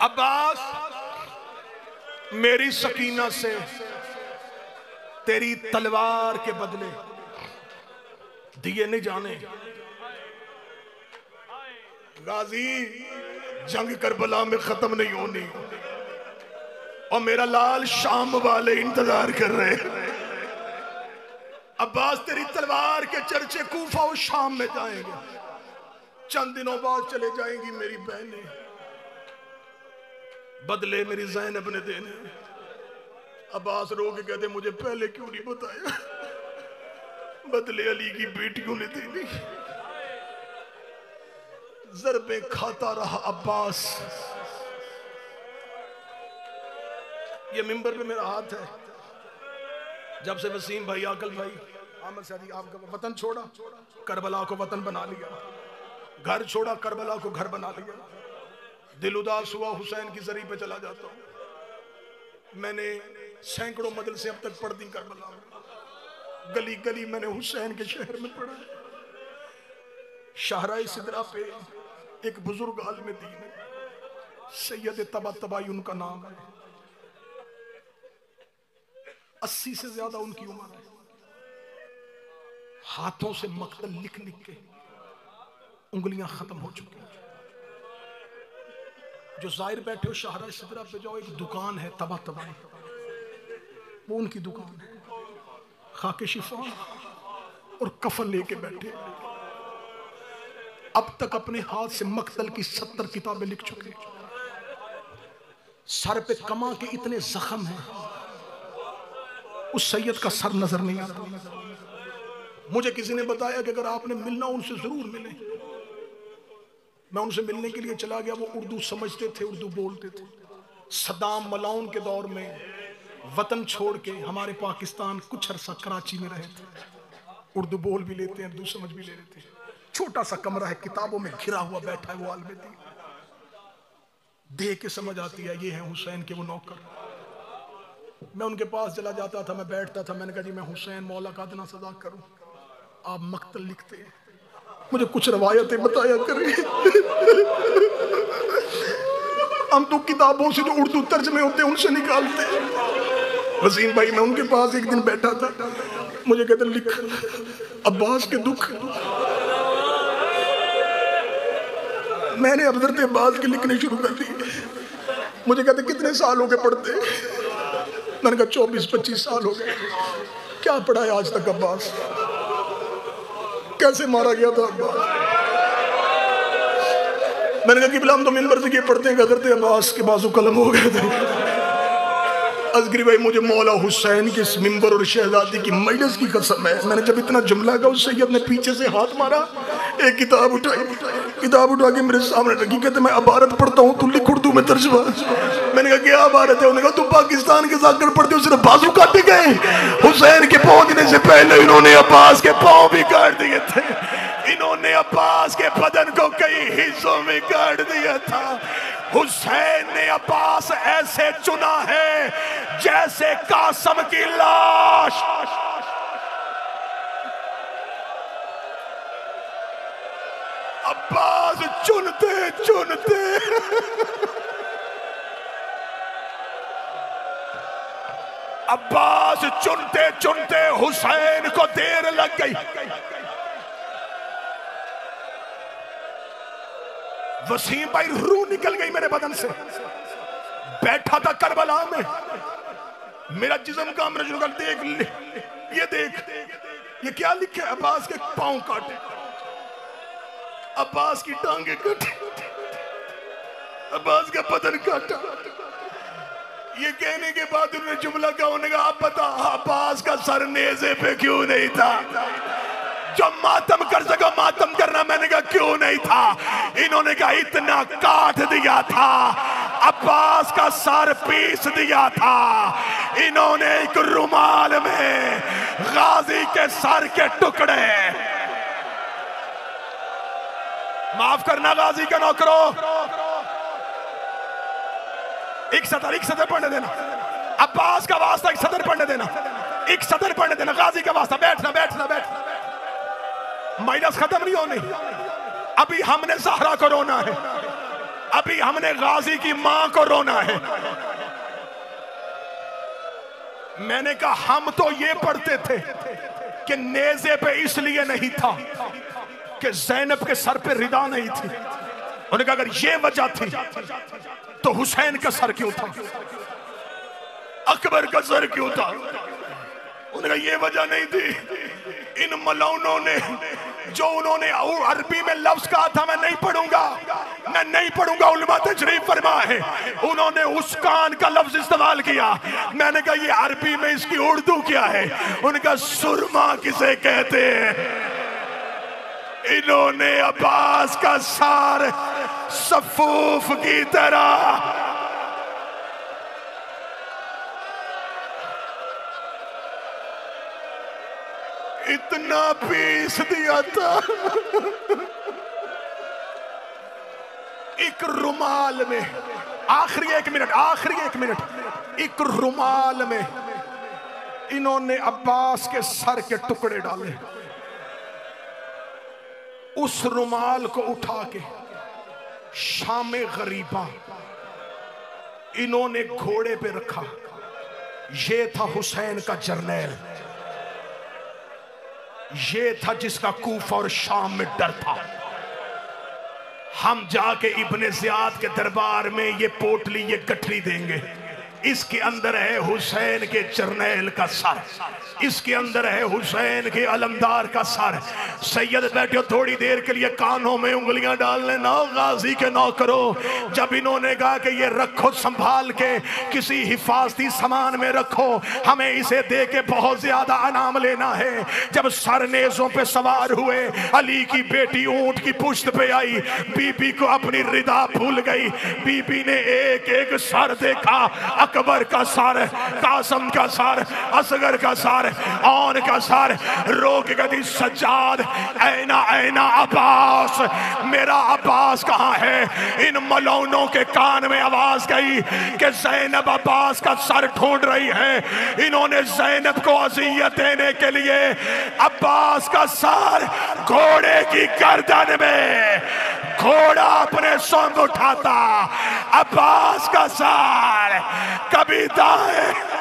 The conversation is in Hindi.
अब्बास, मेरी सकीना से तेरी तलवार के बदले दिए नहीं जाने। गाजी, जंग करबला में खत्म नहीं होनी और मेरा लाल शाम वाले इंतजार कर रहे हैं। अब्बास, तेरी तलवार के चर्चे कूफा और शाम में जाएंगे। चंद दिनों बाद चले जाएंगी मेरी बहनें, बदले मेरी ज़ैनब ने देने। अब्बास रो के कहते मुझे पहले क्यों नहीं बताया, बदले अली की बेटियों ने देनी। ज़रबे खाता रहा अब्बास। ये मिंबर पे मेरा हाथ है। जब से वसीम भाई, आकल भाई, आमद सादी आपका वतन छोड़ा, करबला को वतन बना लिया, घर छोड़ा, करबला को घर बना लिया। दिल उदास हुआ, हुसैन की जरी पे चला जाता हूं। मैंने सैकड़ों मदरसे अब तक पढ़ दी करबला में, गली गली मैंने हुसैन के शहर में पढ़ा। शाहराए सिदरा पे एक बुजुर्ग आलिम दीन है, सैयद तबातबाई उनका नाम है। 80 से ज्यादा उनकी उम्र है। हाथों से मक्तल लिख लिख के उंगलियां खत्म हो चुकी हैं। जो जाहिर बैठे हो शाहराए सिदरा पे जाओ, एक दुकान है तबातबाई, वो उनकी दुकान है। खाके शिफा और कफन लेके बैठे। अब तक अपने हाथ से मक्तल की 70 किताबें लिख चुके। सर पे कमा के इतने जख्म हैं, उस सैयद का सर नजर नहीं आता। मुझे किसी ने बताया कि अगर आपने मिलना उनसे जरूर मिले। मैं उनसे मिलने के लिए चला गया। वो उर्दू समझते थे, उर्दू बोलते थे। सद्दाम मलाउन के दौर में वतन छोड़ के हमारे पाकिस्तान कुछ अरसा कराची में रहे थे। उर्दू बोल भी लेते हैं, उर्दू समझ भी ले लेते हैं। छोटा सा कमरा है, किताबों में घिरा हुआ बैठा है वो आलिम दीन। देख के समझ आती है ये है हुसैन के वो नौकर। मैं उनके पास चला जाता था, मैं बैठता था। मैंने कहा जी मैं हुसैन मौला का इतना सदा करूं, आप मक्तल लिखते हैं, मुझे कुछ रवायतें बताया करें। हम तो किताबों से जो उर्दू तर्जमे होते हैं उनसे निकालते हैं। वसीम भाई, मैं उनके पास एक दिन बैठा था, मुझे कहते लिख अब्बास के दुख। मैंने हज़रत अब्बास के लिखने शुरू कर दिए। मुझे कहते कितने साल हो गए पढ़ते? मैंने कहा 24-25 साल हो गए। क्या पढ़ा है आज तक अब्बास? कैसे मारा गया था अब्बास? मैंने कहा कि हम तो मिंबर से ये पढ़ते हैं हज़रत अब्बास के बाजू कलम हो गए थे। असगरी भाई, मुझे मौला हुसैन के इस मिंबर और शहजादी की मजलिस की कसम है। मैंने जब इतना जुमला कहा, उस सैयद ने पीछे से हाथ मारा, एक किताब उठाई, किताब उठा के मेरे सामने रखी। कहते मैं अबारत पढ़ता हूँ, तू लिख उर्दू में तर्जुमा। मैंने कहा क्या अबारत है? उन्होंने कहा तुम पाकिस्तान के साथ पढ़ते हो, सिर्फ बाजू काटे गए। हुसैन के पहुंचने से पहले इन्होंने अब्बास के पाँव भी काट दिए थे। इन्होंने अब्बास के बदन को कई हिस्सों में काट दिया था। हुसैन ने अब्बास ऐसे चुना है जैसे कासम की लाश। अब्बास चुनते चुनते अब्बास चुनते चुनते हुसैन को देर लग गई। वसीम भाई, रूह निकल गई मेरे बदन से। बैठा था करबला में, मेरा जिस्म काम शुरू कर। देख ये देख, ये क्या लिखे? अब्बास के पांव काटे, अब्बास की टांगे काटे, अब्बास का बदन काटा। ये कहने के बाद उन्होंने जुमला कहा, उन्होंने कहा आप बता अब्बास का सर नेज़े पे क्यों नहीं था? जब मातम कर सको मातम करना। मैंने कहा क्यों नहीं था? इन्होंने कहा इतना काट दिया था, अब्बास का सर पीस दिया था। इन्होंने एक रुमाल में गाजी के सर के टुकड़े। माफ करना गाजी के नौकरों, एक सदर पढ़ने देना। अब्बास का वास्ता एक सदर पढ़ने देना, एक सदर पढ़ने देना। गाजी का वास्ता बैठना बैठना बैठना। माइनस खत्म नहीं होनी, अभी हमने ज़हरा को रोना है। अभी हमने गाजी की मां को रोना है। मैंने कहा हम तो ये पढ़ते थे कि नेज़े पे इसलिए नहीं था कि ज़ैनब के सर पे रिदा नहीं थी। उन्होंने कहा अगर ये वजह थी तो हुसैन का सर क्यों था, अकबर का सर क्यों था? उन्होंने कहा ये वजह नहीं थी। इन मलौनों ने जो उन्होंने अरबी में लफ्ज कहा था मैं नहीं पढ़ूंगा, उलमा तशरीफ फरमा है, उन्होंने उस कान का लफ्ज इस्तेमाल किया। मैंने कहा ये अरबी में इसकी उर्दू क्या है? उनका सुरमा किसे कहते हैं? इन्होंने अब्बास का सार सफूफ की तरह इतना पीस दिया था। एक रुमाल में, आखिरी एक मिनट, एक रुमाल में इन्होंने अब्बास के सर के टुकड़े डाले। उस रुमाल को उठा के शाम गरीबा इन्होंने घोड़े पे रखा। ये था हुसैन का जर्नैल, ये था जिसका कूफा और शाम में डर था। हम जाके इब्ने ज़ियाद के दरबार में ये पोटली, ये गठरी देंगे, इसके अंदर है हुसैन के जर्नैल का सर, इसके अंदर है हुसैन के अलमदार का सर। सैयद बैठे थोड़ी देर के लिए कानों में उंगलियां डालने, ना गाजी के ना करो। जब इन्होंने कहा कि ये रखो संभाल के किसी हिफाजती सामान में रखो, हमें इसे दे के बहुत ज्यादा इनाम लेना है। जब सर नेज़ों पे सवार हुए, अली की बेटी ऊंट की पुश्त पे आई, बीबी को अपनी रिदा भूल गई। बीबी ने एक एक सर देखा, अकबर का सर, कासम का सर, असगर का सर, औन का सर। रोक गदी सज्जाद, ऐना ऐना अब्बास, मेरा अब्बास कहाँ है? इन मलौनों के कान में आवाज गई कि ज़ैनब अब्बास का सर ढूंढ रही है। इन्होंने ज़ैनब को अज़ियत देने के लिए अब्बास का सर घोड़े की गर्दन में, घोड़ा अपने संग उठाता, अब्बास का सर कभी दाएं